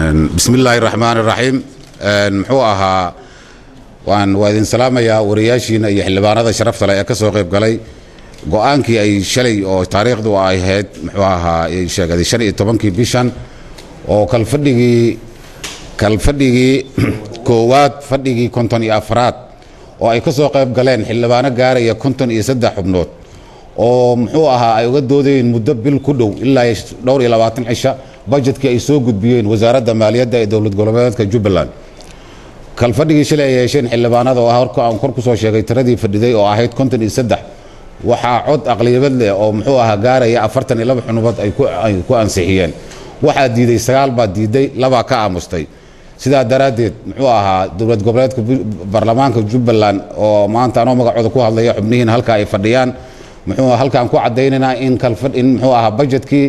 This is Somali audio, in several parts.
بسم الله الرحمن الرحيم محوها وإذن سلام يا ورياشين أي حلبان هذا شرفت لا يكسر قيب قلي قانكي أي شلي أو تاريخ دو أي هاد محوها أي شيء هذا شلي طبعاً بيشان أو كالفدي كوات فدي كنتني أفراد أو أي كسر قيب قلين حلبان جاري كنتن يسد حبنوت أو محوها أي قد ذي المدبل كله إلا دور إلى 20 عشاء budget ka ay soo gudbiyeen wasaaradda maaliyadda ee dawlad goboleedka Jubbaland kalfadhigi shalay ay yeesheen xildhibaanada oo horka aan kor ku soo sheegay tiradii fadhiday oo ahayd 53 waxa cod aqlabiyad leh oo muxuu ahaa gaaraya 42 xubnood ay ku ansixiyeen waxa diiday 9 baa diiday 2 ka aamustay sida daraadeed muxuu ahaa dawlad goboleedka baarlamaanka Jubbaland oo maanta aan magacooda ku hadlayo xubnihiin halka ay fadhiyaan muxuu halkaan ku cadeynayna in kalfadhin muxuu ahaa budgetkii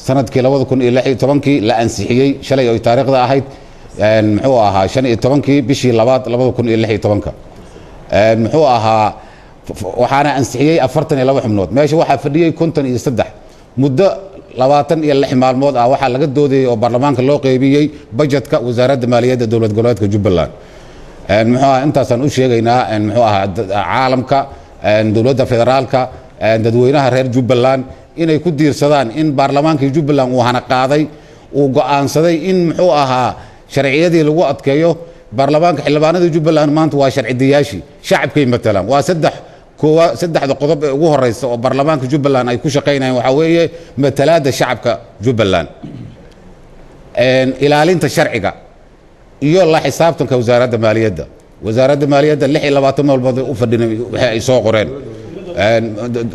sanadkii 2016 la ansixiyay shalay oo taariikhda ahayd muxuu ahaa 15 bishii 2016 muxuu ahaa waxaana ansixiyay 42 xubnood meesha waxa fadhiyay 53 muddo 26 maalmood ah waxa laga doodayay oo baarlamaanka loo qaybiyay budgetka wasaaradda maaliyadda dawlad goboleedka Jubbaland muxuu ahaa intaasan u sheegaynaa muxuu ahaa caalamka dawladda federaalka dadweynaha reer Jubbaland inay ku diirsadaan in baarlamaanka Jubbaland uu hana qaaday uu go'aansaday in muxuu ahaa sharciyadii lagu adkeeyo baarlamaanka xildhibaanada Jubbaland maanta waa sharciyaashii shacabkay matalaan waa saddexda qodob ee ugu horeysa oo baarlamaanka Jubbaland ay ku shaqeynayaan waxa weeye matalaada shacabka Jubbaland ilaalinta sharciga iyo la xisaabtanka wasaaradda maaliyadda 26 maalmood u fadhinay waxa ay soo qoreen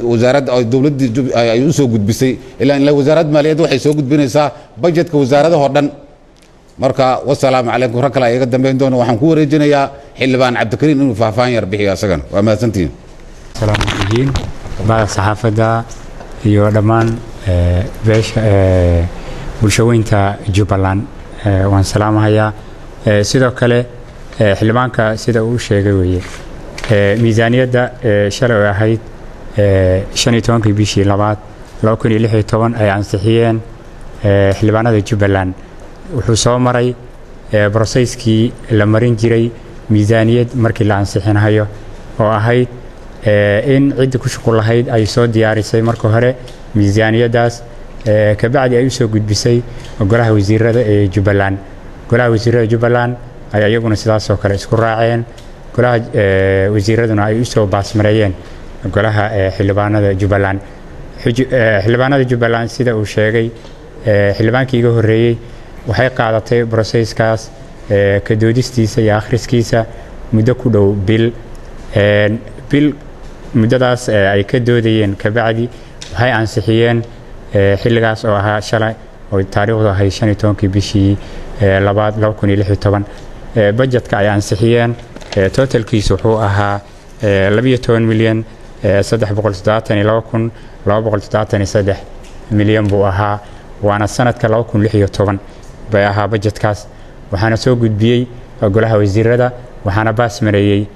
وزارة الدولة يوسف قد بسي إلا إن وزارة مالية waxay soo gudbinaysaa budgetka wasaaradda hodan marka wasalaam alaykum rakala iga dambeyn doona waxaan ku wareejinayaa xildhibaan Cabdikariin inuu faahfaahin yar bixiyo asagana waa mahadsantiin salaam alaykum baa saxaafada iyo dhamaan beesha bulshooyinka Jubbaland waan salaamayaa sidoo kale xildhibaanka sida uu sheegay weeye miisaaniyadda shalay oo ahayd 15 bishii 2016 ay ansixiyeen xildhibaanada Jubbaland wuxuu soo maray processkii la marin jiray miisaaniyad markii la ansixinayo oo ahayd in cid ku shaqo lahayd ay soo diyaarisay marka hore miisaaniyadaas ka bacdi ay soo gudbisay golaha wasiirada ee Jubbaland golaha wasiirada Jubbaland ay ayaguna sidaas oo kale isku raaceen golaha wasiiraduna ay u soo baasmareeyeen golaha xildhibaanada Jubbaland xildhibaanada Jubbaland sida uu sheegay xildhibaankii ugu horeeyay waxay qaadatay processkaas ka doodistiisa iyo akhriskiisa muddo ku dhow bil muddadaas ay ka doodayeen ka bacdi waxay ansixiyeen xilligaas oo ahaa shalay oo taariikhdu ahayd 15 bishii 2016 budgetka ay ansixiyeen totalkiisu wuxuu ahaa 12 milyan 372,273 milyan buu ahaa waana sanadka 2016 bay ahaa budgetkaas waxaana soo gudbiyay golaha wasiirada waxaana baas mareeyay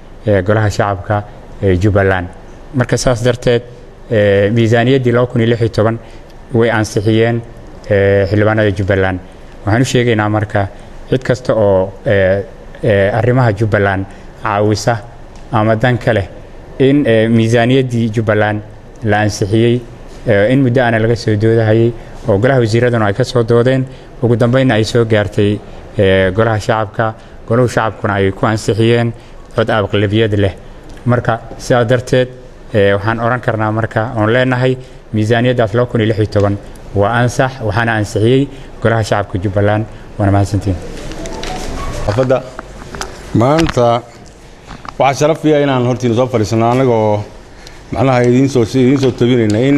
golaha shacabka Jubbaland marka saas darteed miisaaniyaddii 2016 way ansixiyeen xildhibaanada Jubbaland waxaan u sheegaynaa marka cid kasta oo arrimaha Jubbaland caawisa ama dan kale in miisaaniyaddii Jubbaland la ansixiyay in muddo aan laga soo doodahayay oo golaha wasiiraduna ay ka soo doodeen ugu dambeynna ay soo gaartay golaha shacabkuna ay ku ansixiyeen cod aqlabiyad leh marka sidaa darteed waxaan oran karnaa marka oon leenahay miisaaniyaddaas 2016 waa ansax waxaana ansixiyay golaha shacabka Jubbaland waana mahadsantiin maanta waxa sharaf ah inaan hortiin soo fariisano anagoo macnaha idin soo tabinayna in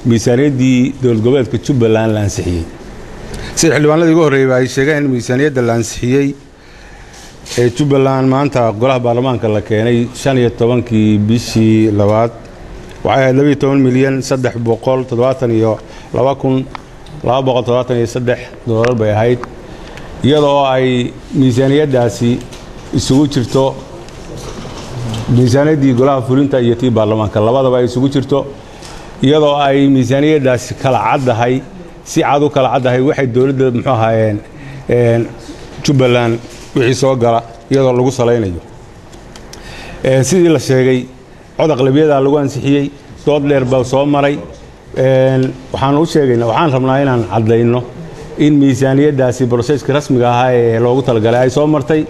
miisaaniyaddii dawlad goboleedka Jubbaland la ansixiyay sida xildhibaanada ugu horeeyay ay sheegeen miisaaniyadda la ansixiyay ee Jubbaland maanta golaha baarlamaanka la keenay 15 bishii 2 waxay ahayd 12 milyan 372,273 doolar bay ahayd iyadoo ay miisaaniyaddaasi isugu jirto miisaaniyaddii golaha fulinta iyo tii baarlamaanka labadaba ay isugu jirto iyadoo ay miisaaniyaddaasi kala cadahay si cad u kala cadahay waxay dawladda muxuu ahaayeen Jubbaland wixii soo gala iyadoo lagu salaynayo sidii la sheegay cod aqlabiyada lagu ansixiyay dood dheer baa soo maray waxaan u sheegaynaa waxaan rabnaa inaan cadeyno in miisaaniyadaasi processka rasmiga ah ee loogu talagalay ay soo martay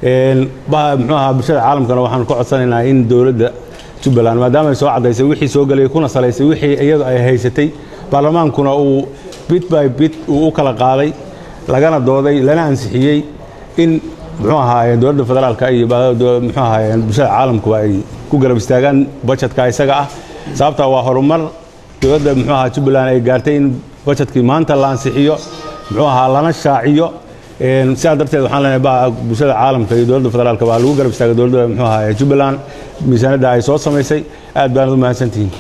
muxuu ahaa bulshada caalamkana waxaan ku codsanaynaa in dawladda Jubbaland maadaama ay soo cadaysay wixii soo galay kuna salaysay wixii iyadu ay haysatay baarlamaankuna uu bit by bit uu kala qaaday lagana dooday lana ansixiyay in muxuu ahaa dawladda federaalka iyo muxuu ahaa bulshada caalamku ay ku garab istaagaan budgetka isaga ah sababta waa horumar dawladda muxuu ahaa Jubbaland ay gaartay in budgetkii maanta la ansixiyo muxuu ahaa lana shaaciyo sidaa darteed waxaan leenahay bulshada caalamka iyo dawladda federaalka waa lagu garab istaagay dawladda muxuu ahaa Jubbaland miisaaniyada ay soo samaysay aad baan u mahadsantihiin